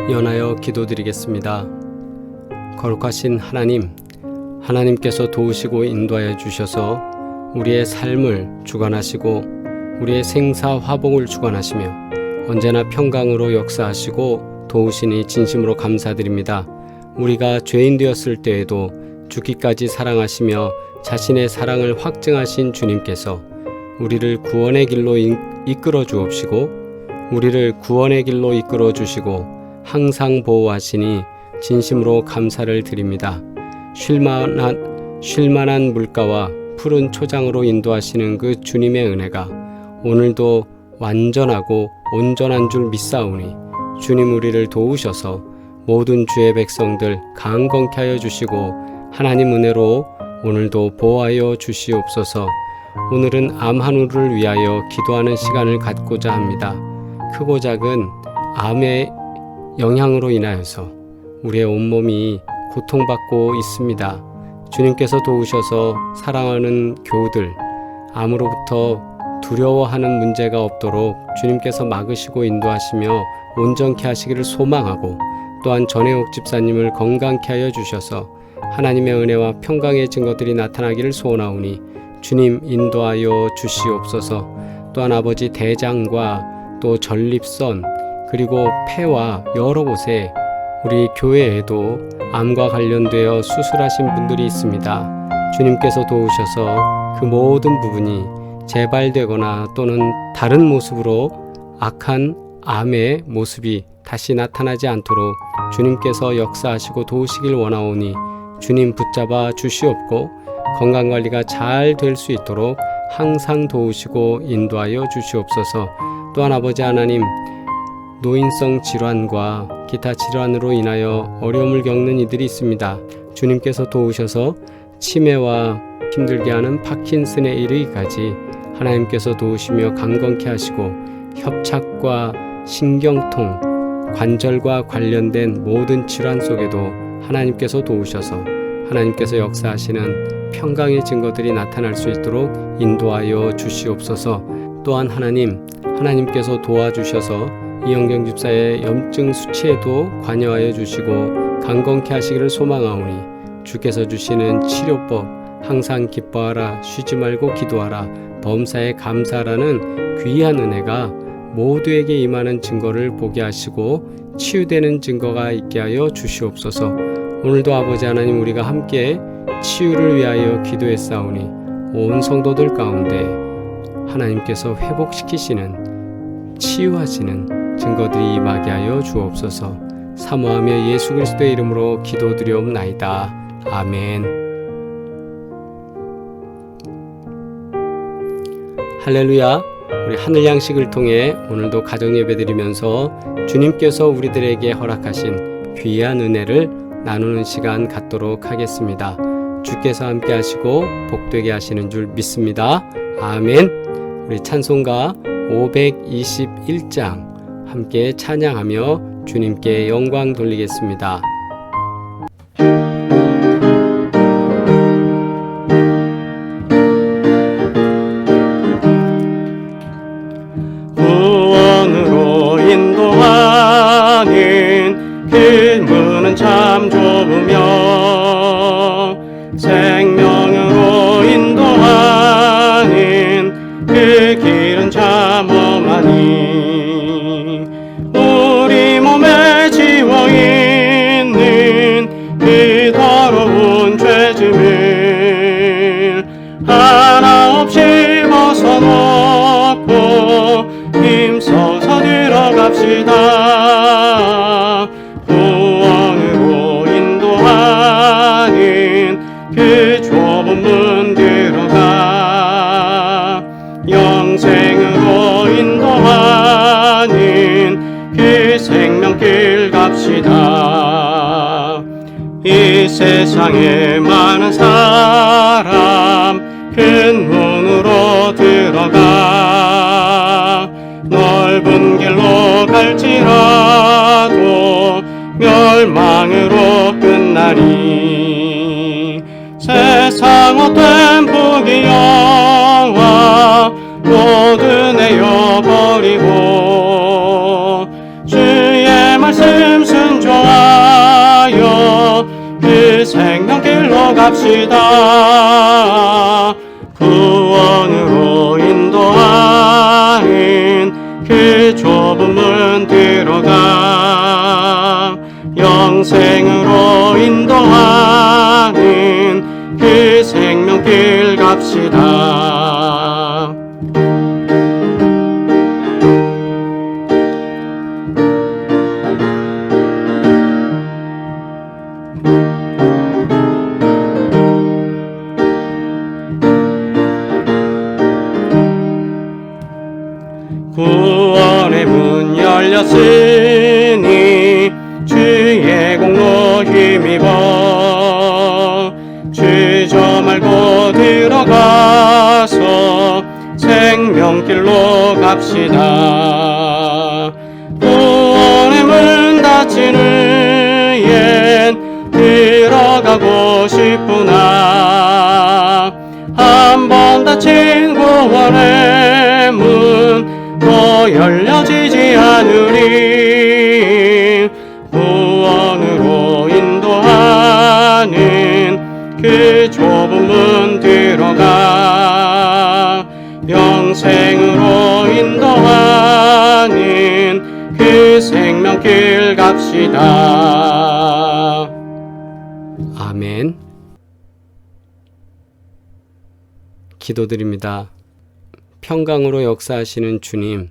연하여 기도드리겠습니다. 거룩하신 하나님, 하나님께서 도우시고 인도하여 주셔서 우리의 삶을 주관하시고 우리의 생사화복을 주관하시며 언제나 평강으로 역사하시고 도우시니 진심으로 감사드립니다. 우리가 죄인 되었을 때에도 죽기까지 사랑하시며 자신의 사랑을 확증하신 주님께서 우리를 구원의 길로 이끌어 주옵시고 우리를 구원의 길로 이끌어 주시고 항상 보호하시니 진심으로 감사를 드립니다. 쉴만한 물가와 푸른 초장으로 인도하시는 그 주님의 은혜가 오늘도 완전하고 온전한 줄 믿사오니 주님 우리를 도우셔서 모든 주의 백성들 강건케 하여 주시고 하나님 은혜로 오늘도 보호하여 주시옵소서. 오늘은 암 한우를 위하여 기도하는 시간을 갖고자 합니다. 크고 작은 암의 영향으로 인하여서 우리의 온몸이 고통받고 있습니다. 주님께서 도우셔서 사랑하는 교우들 암으로부터 두려워하는 문제가 없도록 주님께서 막으시고 인도하시며 온전케 하시기를 소망하고 또한 전혜옥 집사님을 건강케 하여 주셔서 하나님의 은혜와 평강의 증거들이 나타나기를 소원하오니 주님 인도하여 주시옵소서. 또한 아버지 대장과 또 전립선 그리고 폐와 여러 곳에 우리 교회에도 암과 관련되어 수술하신 분들이 있습니다. 주님께서 도우셔서 그 모든 부분이 재발되거나 또는 다른 모습으로 악한 암의 모습이 다시 나타나지 않도록 주님께서 역사하시고 도우시길 원하오니 주님 붙잡아 주시옵고 건강관리가 잘 될 수 있도록 항상 도우시고 인도하여 주시옵소서. 또한 아버지 하나님, 노인성 질환과 기타 질환으로 인하여 어려움을 겪는 이들이 있습니다. 주님께서 도우셔서 치매와 힘들게 하는 파킨슨에 이르기까지 하나님께서 도우시며 강건케 하시고 협착과 신경통, 관절과 관련된 모든 질환 속에도 하나님께서 도우셔서 하나님께서 역사하시는 평강의 증거들이 나타날 수 있도록 인도하여 주시옵소서. 또한 하나님께서 도와주셔서 이영경 집사의 염증 수치에도 관여하여 주시고 강건케 하시기를 소망하오니 주께서 주시는 치료법 항상 기뻐하라 쉬지 말고 기도하라 범사에 감사하라는 귀한 은혜가 모두에게 임하는 증거를 보게 하시고 치유되는 증거가 있게 하여 주시옵소서. 오늘도 아버지 하나님 우리가 함께 치유를 위하여 기도했사오니 온 성도들 가운데 하나님께서 회복시키시는 치유하시는 증거들이 임하게 하여 주옵소서. 사모하며 예수 그리스도의 이름으로 기도드리옵나이다. 아멘. 할렐루야. 우리 하늘 양식을 통해 오늘도 가정 예배 드리면서 주님께서 우리들에게 허락하신 귀한 은혜를 나누는 시간 갖도록 하겠습니다. 주께서 함께 하시고 복되게 하시는 줄 믿습니다. 아멘. 우리 찬송가 521장 함께 찬양하며 주님께 영광 돌리겠습니다. 구원으로 인도하는 그 문은 참 좁으며 생명으로 인도하는 그 길은 참 험하니 우리 몸에 지워있는 그 더러운 죄짐을 하나 없이 벗어놓고 힘써서 들어갑시다. 구원으로 인도하는 그 좁은 문 들어가 영생으로 인도하는 그 생명길 갑시다. 이 세상에 많은 사람 큰 문으로 들어가 넓은 길로 갈지라도 멸망으로 끝나니 세상 헛된 부귀영화 모두 내어버리고 주의 말씀 생명길로 갑시다. 구원으로 인도하인 그 좁은 문 들어가 영생으로 인도하인 그 생명길 갑시다. 구원의 문 열렸으니 주의 공로 힘입어 주저 말고 들어가서 생명길로 갑시다. 구원의 문 닫히는 옌 들어가고 싶구나. 한 번 닫힌 구원의 문 또 열려지지 않으리. 구원으로 인도하는 그 좁은 문 들어가 영생으로 인도하는 그 생명길 갑시다. 아멘. 기도드립니다. 평강으로 역사하시는 주님,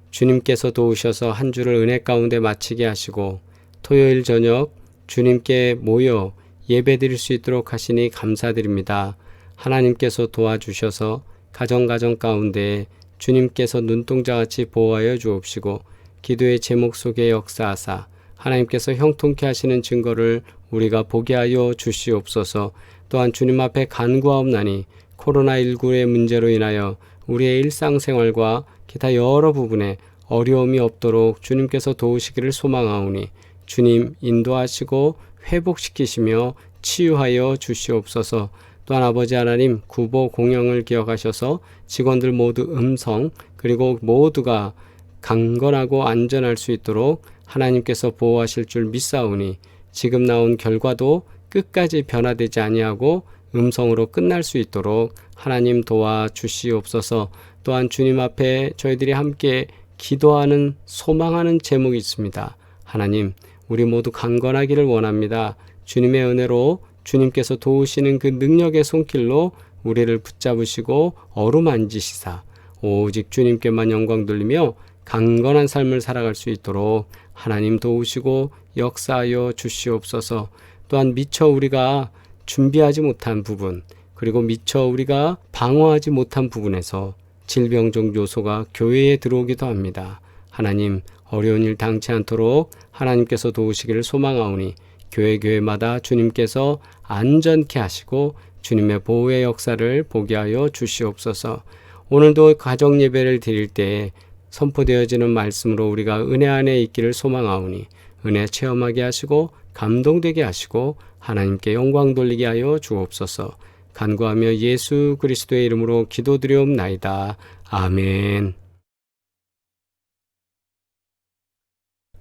주님께서 도우셔서 한 주를 은혜 가운데 마치게 하시고 토요일 저녁 주님께 모여 예배드릴 수 있도록 하시니 감사드립니다. 하나님께서 도와주셔서 가정 가운데 주님께서 눈동자같이 보호하여 주옵시고 기도의 제목 속에 역사하사 하나님께서 형통케 하시는 증거를 우리가 보게 하여 주시옵소서. 또한 주님 앞에 간구하옵나니 코로나19의 문제로 인하여 우리의 일상생활과 기타 여러 부분에 어려움이 없도록 주님께서 도우시기를 소망하오니 주님 인도하시고 회복시키시며 치유하여 주시옵소서. 또한 아버지 하나님 구보 공영을 기억하셔서 직원들 모두 음성 그리고 모두가 강건하고 안전할 수 있도록 하나님께서 보호하실 줄 믿사오니 지금 나온 결과도 끝까지 변화되지 아니하고 음성으로 끝날 수 있도록 하나님 도와주시옵소서. 또한 주님 앞에 저희들이 함께 기도하는 소망하는 제목이 있습니다. 하나님 우리 모두 강건하기를 원합니다. 주님의 은혜로 주님께서 도우시는 그 능력의 손길로 우리를 붙잡으시고 어루만지시사 오직 주님께만 영광 돌리며 강건한 삶을 살아갈 수 있도록 하나님 도우시고 역사하여 주시옵소서. 또한 미처 우리가 준비하지 못한 부분 그리고 미처 우리가 방어하지 못한 부분에서 질병적 요소가 교회에 들어오기도 합니다. 하나님 어려운 일 당치 않도록 하나님께서 도우시기를 소망하오니 교회마다 주님께서 안전케 하시고 주님의 보호의 역사를 보게 하여 주시옵소서. 오늘도 가정 예배를 드릴 때 선포되어지는 말씀으로 우리가 은혜 안에 있기를 소망하오니 은혜 체험하게 하시고 감동되게 하시고 하나님께 영광 돌리게 하여 주옵소서. 간구하며 예수 그리스도의 이름으로 기도드리옵나이다. 아멘.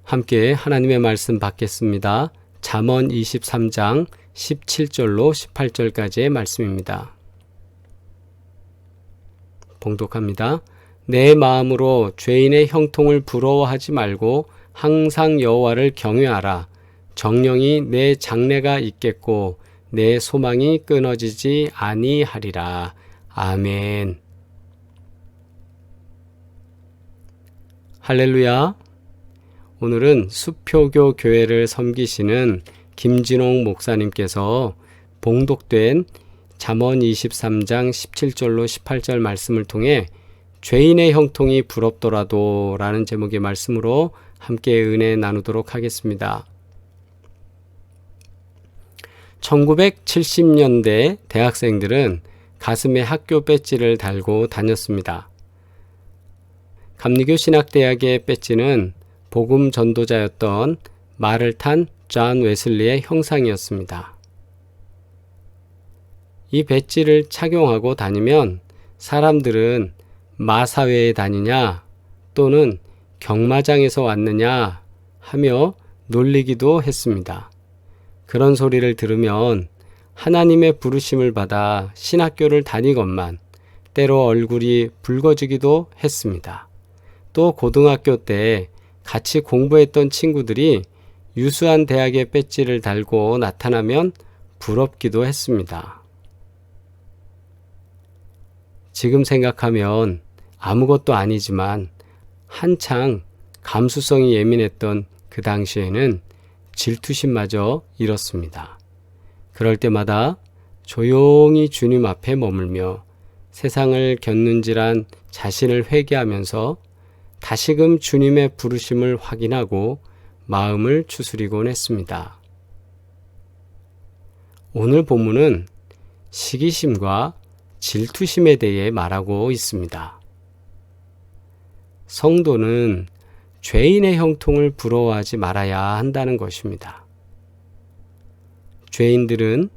함께 하나님의 말씀 받겠습니다. 잠언 23장 17절로 18절까지의 말씀입니다. 봉독합니다. 내 마음으로 죄인의 형통을 부러워하지 말고 항상 여호와를 경외하라. 정령이 내 장래가 있겠고 내 소망이 끊어지지 아니하리라. 아멘. 할렐루야. 오늘은 수표교 교회를 섬기시는 김진홍 목사님께서 봉독된 잠언 23장 17절로 18절 말씀을 통해 죄인의 형통이 부럽더라도 라는 제목의 말씀으로 함께 은혜 나누도록 하겠습니다. 1970년대 대학생들은 가슴에 학교 배지를 달고 다녔습니다. 감리교 신학대학의 배지는 복음 전도자였던 말을 탄 존 웨슬리의 형상이었습니다. 이 배지를 착용하고 다니면 사람들은 마사회에 다니냐 또는 경마장에서 왔느냐 하며 놀리기도 했습니다. 그런 소리를 들으면 하나님의 부르심을 받아 신학교를 다니건만 때로 얼굴이 붉어지기도 했습니다. 또 고등학교 때 같이 공부했던 친구들이 유수한 대학의 배지를 달고 나타나면 부럽기도 했습니다. 지금 생각하면 아무것도 아니지만 한창 감수성이 예민했던 그 당시에는 질투심마저 일었습니다. 그럴 때마다 조용히 주님 앞에 머물며 세상을 겪는지란 자신을 회개하면서 다시금 주님의 부르심을 확인하고 마음을 추스리곤 했습니다. 오늘 본문은 시기심과 질투심에 대해 말하고 있습니다. 성도는 죄인의 형통을 부러워하지 말아야 한다는 것입니다. 죄인들은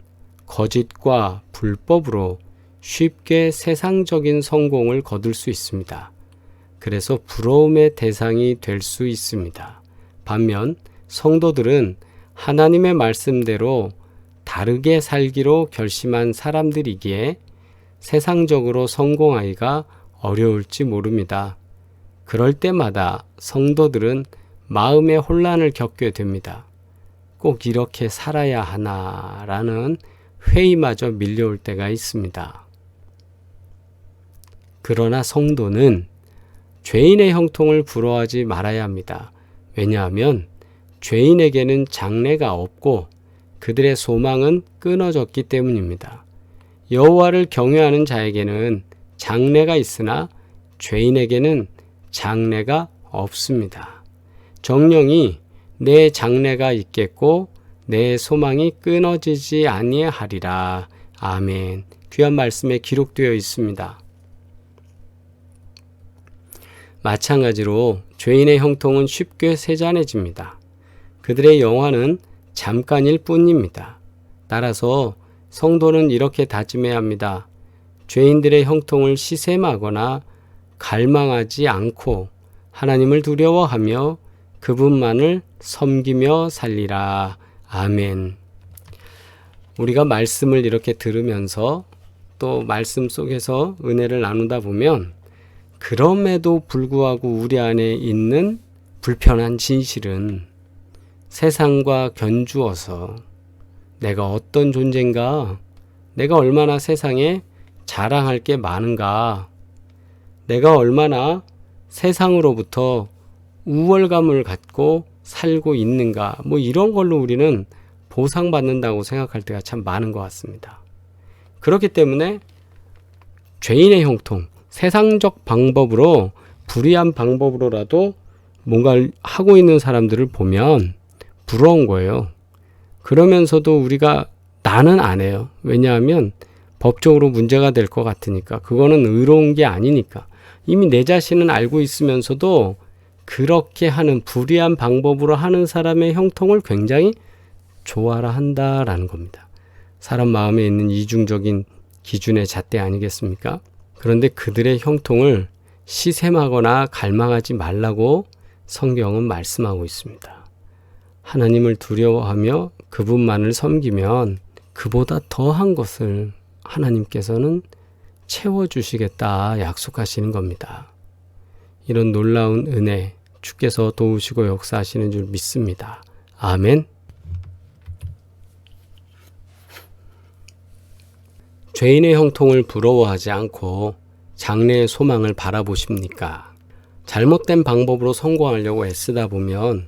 거짓과 불법으로 쉽게 세상적인 성공을 거둘 수 있습니다. 그래서 부러움의 대상이 될 수 있습니다. 반면 성도들은 하나님의 말씀대로 다르게 살기로 결심한 사람들이기에 세상적으로 성공하기가 어려울지 모릅니다. 그럴 때마다 성도들은 마음의 혼란을 겪게 됩니다. 꼭 이렇게 살아야 하나라는 회의마저 밀려올 때가 있습니다. 그러나 성도는 죄인의 형통을 부러워하지 말아야 합니다. 왜냐하면 죄인에게는 장래가 없고 그들의 소망은 끊어졌기 때문입니다. 여호와를 경외하는 자에게는 장래가 있으나 죄인에게는 장래가 없습니다. 정령이 내 장래가 있겠고 내 소망이 끊어지지 아니하리라. 아멘. 귀한 말씀에 기록되어 있습니다. 마찬가지로 죄인의 형통은 쉽게 세잔해집니다. 그들의 영화는 잠깐일 뿐입니다. 따라서 성도는 이렇게 다짐해야 합니다. 죄인들의 형통을 시샘하거나 갈망하지 않고 하나님을 두려워하며 그분만을 섬기며 살리라. 아멘. 우리가 말씀을 이렇게 들으면서 또 말씀 속에서 은혜를 나누다 보면 그럼에도 불구하고 우리 안에 있는 불편한 진실은 세상과 견주어서 내가 어떤 존재인가, 내가 얼마나 세상에 자랑할 게 많은가, 내가 얼마나 세상으로부터 우월감을 갖고 살고 있는가, 이런 걸로 우리는 보상받는다고 생각할 때가 참 많은 것 같습니다. 그렇기 때문에 죄인의 형통, 세상적 방법으로 불의한 방법으로라도 뭔가를 하고 있는 사람들을 보면 부러운 거예요. 그러면서도 우리가 나는 안 해요. 왜냐하면 법적으로 문제가 될 것 같으니까. 그거는 의로운 게 아니니까. 이미 내 자신은 알고 있으면서도 그렇게 하는 불의한 방법으로 하는 사람의 형통을 굉장히 좋아라 한다라는 겁니다. 사람 마음에 있는 이중적인 기준의 잣대 아니겠습니까? 그런데 그들의 형통을 시샘하거나 갈망하지 말라고 성경은 말씀하고 있습니다. 하나님을 두려워하며 그분만을 섬기면 그보다 더한 것을 하나님께서는 채워주시겠다 약속하시는 겁니다. 이런 놀라운 은혜 주께서 도우시고 역사하시는 줄 믿습니다. 아멘. 죄인의 형통을 부러워하지 않고 장래의 소망을 바라보십니까? 잘못된 방법으로 성공하려고 애쓰다 보면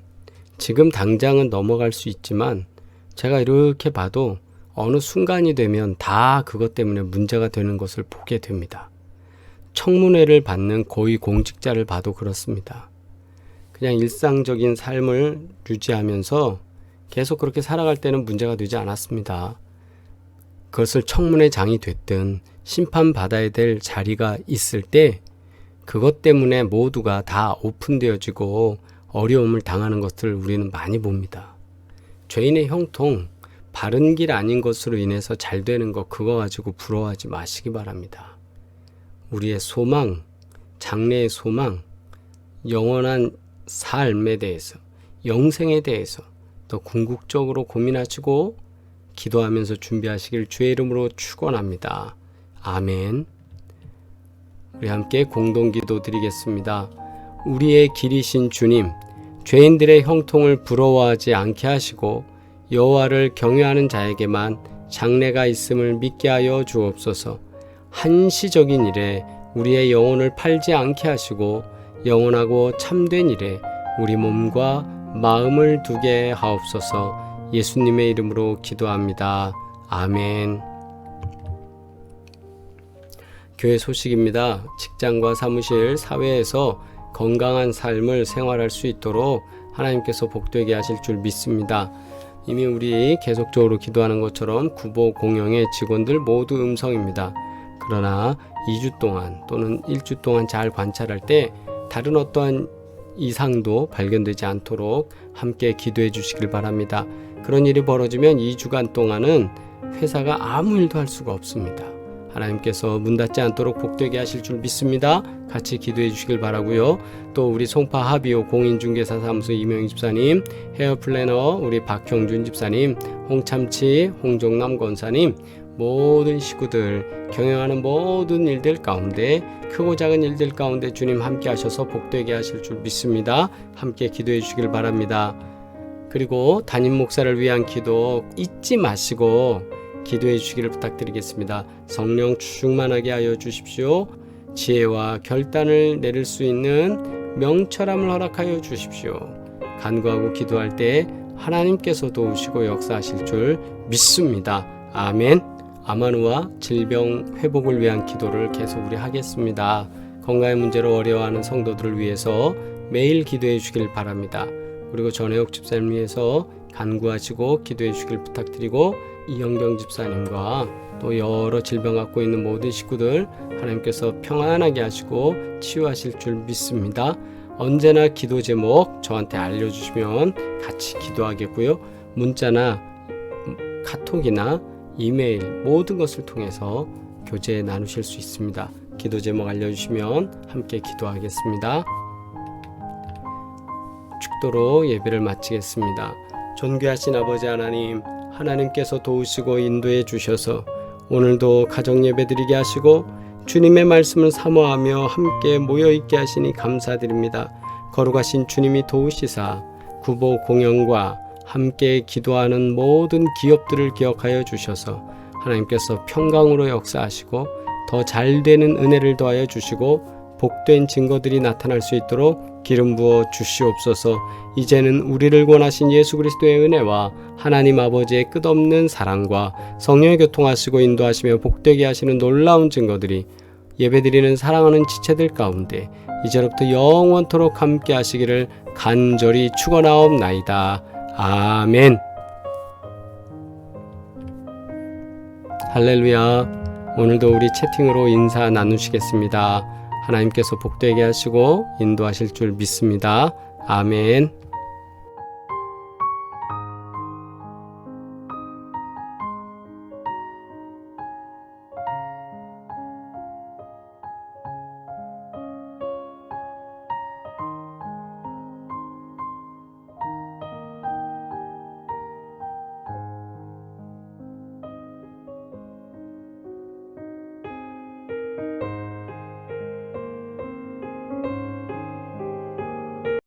지금 당장은 넘어갈 수 있지만 제가 이렇게 봐도 어느 순간이 되면 다 그것 때문에 문제가 되는 것을 보게 됩니다. 청문회를 받는 고위공직자를 봐도 그렇습니다. 그냥 일상적인 삶을 유지하면서 계속 그렇게 살아갈 때는 문제가 되지 않았습니다. 그것을 청문회장이 됐든 심판받아야 될 자리가 있을 때 그것 때문에 모두가 다 오픈되어지고 어려움을 당하는 것을 우리는 많이 봅니다. 죄인의 형통, 바른 길 아닌 것으로 인해서 잘 되는 것 그거 가지고 부러워하지 마시기 바랍니다. 우리의 소망, 장래의 소망, 영원한 삶에 대해서, 영생에 대해서 더 궁극적으로 고민하시고 기도하면서 준비하시길 주의 이름으로 축원합니다. 아멘. 우리 함께 공동기도 드리겠습니다. 우리의 길이신 주님, 죄인들의 형통을 부러워하지 않게 하시고 여호와를 경외하는 자에게만 장래가 있음을 믿게 하여 주옵소서. 한시적인 일에 우리의 영혼을 팔지 않게 하시고 영원하고 참된 일에 우리 몸과 마음을 두게 하옵소서. 예수님의 이름으로 기도합니다. 아멘. 교회 소식입니다. 직장과 사무실, 사회에서 건강한 삶을 생활할 수 있도록 하나님께서 복되게 하실 줄 믿습니다. 이미 우리 계속적으로 기도하는 것처럼 구보 공영의 직원들 모두 음성입니다. 그러나 2주 동안 또는 1주 동안 잘 관찰할 때 다른 어떠한 이상도 발견되지 않도록 함께 기도해 주시길 바랍니다. 그런 일이 벌어지면 2주간 동안은 회사가 아무 일도 할 수가 없습니다. 하나님께서 문 닫지 않도록 복되게 하실 줄 믿습니다. 같이 기도해 주시길 바라고요. 또 우리 송파 하비오 공인중개사 사무소 이명희 집사님, 헤어플래너 우리 박형준 집사님, 홍참치 홍종남 권사님, 모든 식구들 경영하는 모든 일들 가운데 크고 작은 일들 가운데 주님 함께 하셔서 복되게 하실 줄 믿습니다. 함께 기도해 주시길 바랍니다. 그리고 담임 목사를 위한 기도 잊지 마시고 기도해 주시기를 부탁드리겠습니다. 성령 충만하게 하여 주십시오. 지혜와 결단을 내릴 수 있는 명철함을 허락하여 주십시오. 간구하고 기도할 때 하나님께서 도우시고 역사하실 줄 믿습니다. 아멘. 아마누와 질병 회복을 위한 기도를 계속 우리 하겠습니다. 건강의 문제로 어려워하는 성도들을 위해서 매일 기도해 주시길 바랍니다. 그리고 전혜옥 집사님 위해서 간구하시고 기도해 주시길 부탁드리고 이영경 집사님과 또 여러 질병 갖고 있는 모든 식구들 하나님께서 평안하게 하시고 치유하실 줄 믿습니다. 언제나 기도 제목 저한테 알려주시면 같이 기도하겠고요. 문자나 카톡이나 이메일 모든 것을 통해서 교제 나누실 수 있습니다. 기도 제목 알려주시면 함께 기도하겠습니다. 축도로 예배를 마치겠습니다. 존귀하신 아버지 하나님, 하나님께서 도우시고 인도해 주셔서 오늘도 가정 예배 드리게 하시고 주님의 말씀을 사모하며 함께 모여있게 하시니 감사드립니다. 거룩하신 주님이 도우시사 구보 공영과 함께 기도하는 모든 기업들을 기억하여 주셔서 하나님께서 평강으로 역사하시고 더 잘되는 은혜를 더하여 주시고 복된 증거들이 나타날 수 있도록 기름 부어 주시옵소서. 이제는 우리를 권하신 예수 그리스도의 은혜와 하나님 아버지의 끝없는 사랑과 성령의 교통하시고 인도하시며 복되게 하시는 놀라운 증거들이 예배드리는 사랑하는 지체들 가운데 이제로부터 영원토록 함께 하시기를 간절히 축원하옵나이다. 아멘. 할렐루야. 오늘도 우리 채팅으로 인사 나누시겠습니다. 하나님께서 복되게 하시고 인도하실 줄 믿습니다. 아멘.